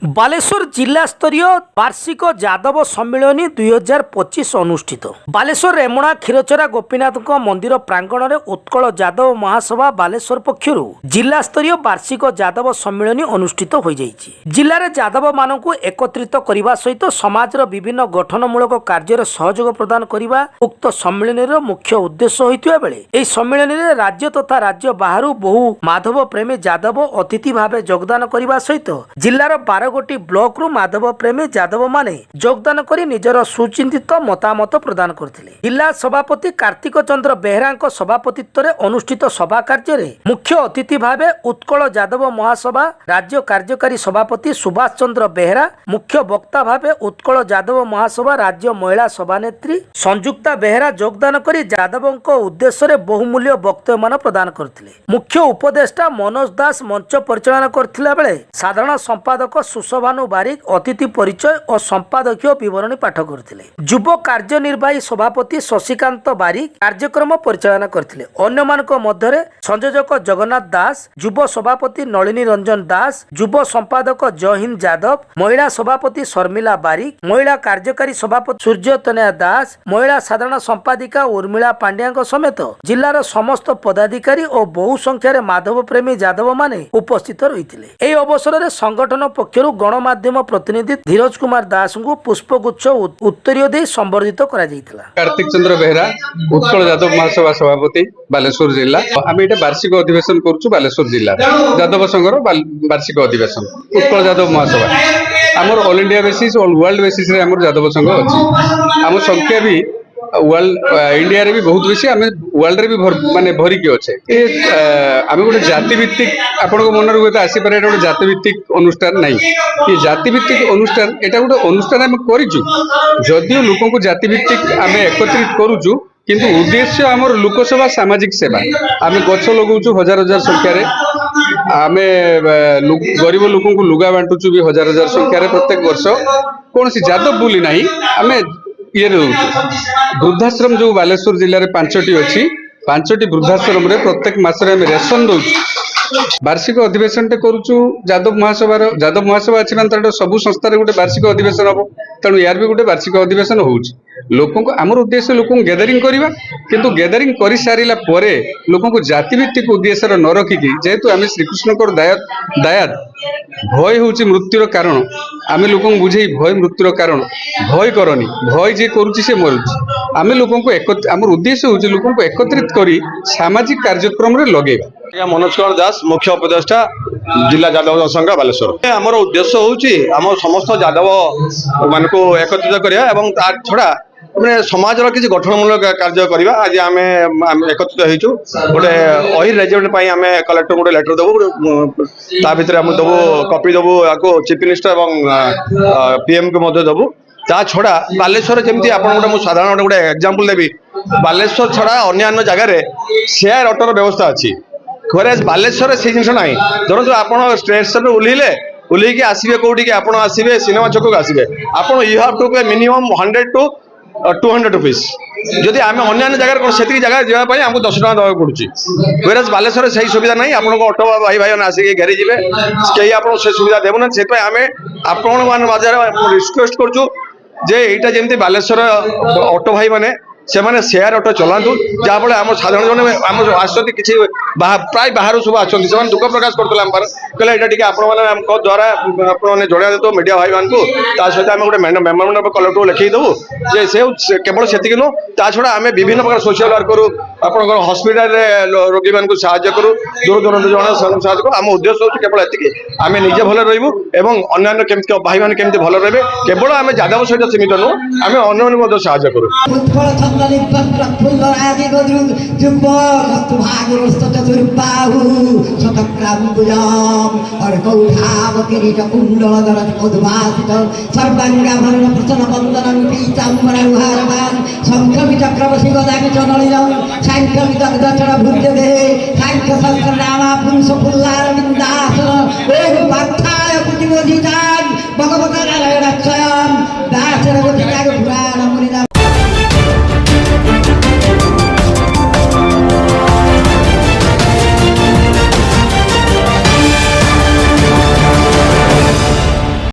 बालेश्वर जिला स्तरीय वार्षिक यादव सम्मिलनी 2025 अनुष्ठित। बालेश्वर रेमुणा क्षीरचरा गोपीनाथ मंदिर प्रांगण में उत्कल यादव महासभा बालेश्वर पक्षर जिला स्तरीय वार्षिक यादव सम्मिलनी अनुष्ठित हो जाइए। जिले में यादव मानक एकत्रित करने सहित समाज विभिन्न गठनमूलक कार्य सहयोग प्रदान करने उक्त सम्मिलनी मुख्य उद्देश्य होता बेले यह सम्मिलनी में राज्य तथा राज्य बाहर बहु माधव प्रेमी यादव अतिथि भाव योगदान करने सहित जिलार 12 ब्लॉक रु माधव प्रेमी यादव माने योगदान करी निजर सुचिंतित मतामत प्रदान करथिले। जिला सभापति कार्तिक चंद्र बेहरा सभापतित्व में अनुष्ठित सभा कार्य मुख्य अतिथि भावे उत्कल यादव महासभा राज्य कार्यकारी सभापति सुभाष चंद्र बेहरा, मुख्य वक्ता भावे उत्कल यादव महासभा राज्य महिला सभानेत्री संयुक्ता बेहरा योगदान करी यादव उद्देश्य रे बहुमूल्य वक्तव्य मान प्रदान करथिले। मुख्य उपदेष्टा मनोज दास मंच परिचालना करथिला बेले साधारण संपादक सुशभानु बारिक अतिथि परिचय और संपादकीय विवरणी पाठ करथिले। युव कार्यनिर्वाही सभापति शशिकांत बारिक कार्यक्रम परिचालना करथिले। अन्य मानक मध्यरे संयोजक जगन्नाथ दास, युव सभापति नलिनी रंजन दास, युव संपादक जयहिंद यादव, महिला सभापति शर्मिला बारिक, महिला कार्यकारी सभापति सूर्यतनया दास, महिला साधारण संपादिका उर्मिला पांड्या समेत जिलार समस्त पदाधिकारी और बहु संख्यार माधव प्रेमी यादव माने उपस्थित रहिथिले। एही अवसर में संगठन पक्षर गणमाध्यम प्रतिनिधि धीरज कुमार दास को पुष्पगुच्छ उत्तरीय दे संबर्धित करा जायतिला। कार्तिक चंद्र बेहरा उत्कल यादव महासभा सभापति बालेश्वर जिला आम ये वार्षिक अधिवेशन करुचु बालेश्वर जिला यादव संघर वार्षिक अधिवेशन उत्कल यादव महासभा आमर all India basis all world basis रे आमर यादव संघ अछि। आम संख्या भी वर्ल्ड इंडिया रे भी बहुत बेसी आम वर्ल्ड रे भी माने भरिकी अच्छे। आम गोटे जाति भित्तिक आपण मन हुए आसी पारे गोटे जाति भित्तिक अनुष्ठान नहीं। ये जाति भित्तिक अनुष्ठान एटा गोटे अनुष्ठान आम करिचु जदियो लोक को जाति भित्तिक आम एकत्रित करूचु किंतु उद्देश्य आमर लोकसभा सामाजिक सेवा। आम गछ लगौचु हजार हजार संख्यार आम गरीब लोक को लुगा बांटुचु भी हजार हजार संख्यार प्रत्येक वर्ष कौन सी यादव बोली ना आम ये वृद्धाश्रम जो बालेश्वर जिले में 5टी अच्छी 5टी वृद्धाश्रम रे प्रत्येक मासरे आम रेशन दौचु। वार्षिक अधिवेशन टे करुचु यादव महासभा अच्छी मानते सबू संस्थार गोटे वार्षिक अधिवेशन हम तेणु यार भी गोटे वार्षिक अधिवेशन होउछि। लोकों को आमर उद्देश्य लोक गैदरिंग करवा किंतु गैदरिंग कर सारा पर लोक को जाति भित्तिक उद्देश्य न रखिकी जेहेतु आम श्रीकृष्ण दयाद भय हूँ मृत्युर कारण आम लोक बुझे भय मृत्युर कारण भय करनी भय जे करुच्ची से मरुच्ची आम लोक आमर उद्देश्य हूँ लोक को एकत्रित कर सामाजिक कार्यक्रम रे लगेगा। मनोज कुमार दास मुख्य उपदेष्टा जिला यादव संघ बालेश्वर आमर उद्देश्य हूँ आम समस्त यादव मान को एकत्रित करवा और तार छड़ा मैंने समाज किसी गठनमूलक कार्य करवा। आज आम एकत्रित हो गोटे अहिर रेजिमेंट आम कलेक्टर गोटे लेटर देवु ता भीतर आम देवु कॉपी देवु आपको चीफ मिनिस्टर और पीएम को देवु। ता छड़ा बालेश्वर जमी आप साधारण गोटे एग्जांपल देवी बालेश्वर छड़ा अन्य जगह शेयर ऑटोर व्यवस्था अच्छी घरे बालेश्वर से जिन ना धरतु आप स्टेशन ओह्लैले ओह्लैक आसवे कौटी आप आसवे सिनेमा छक को आसवे आप यू हाव टू पे मिनिमम 100 to 200 रुपीज जदि आम अन्य जगह से जगह जावाई आमको 10 टका देवा पड़ुची वेराज बालेश्वर से सुविधा नहीं। आप ऑटो भाई भाई आसिक घेरी जी कहीं आप सुविधा देवना से आम आपण रिक्वेस्ट करुँ जे यहाँ जमी बालेश्वर ऑटो भाई मैंने से माने शेयर ऑटो चलातु जहाँफल आम साधारण जन आम आसती किसी प्राय बाहर सब आसती से दुख प्रकाश करते कहले आप द्वारा आपने जड़ा दे मीडिया भाई मान को सहित आम गोटे मेमोरेंडम कलेक्टर लिखीदेवु से केवल से नुह ता छड़ा आम विभिन्न प्रकार सोशल वर्क करूँ आप हस्पिटाल रोगी मान को साहय करूँ दूर दूर जन साहय करूँ। आम उद्देश्य हूँ केवल एति आम निजे भल रही अन्य केमती भाई मैंने केमती भल रहे केवल आम यादव सहित सीमित नुह आम अन्य साहय करूँ। भगवत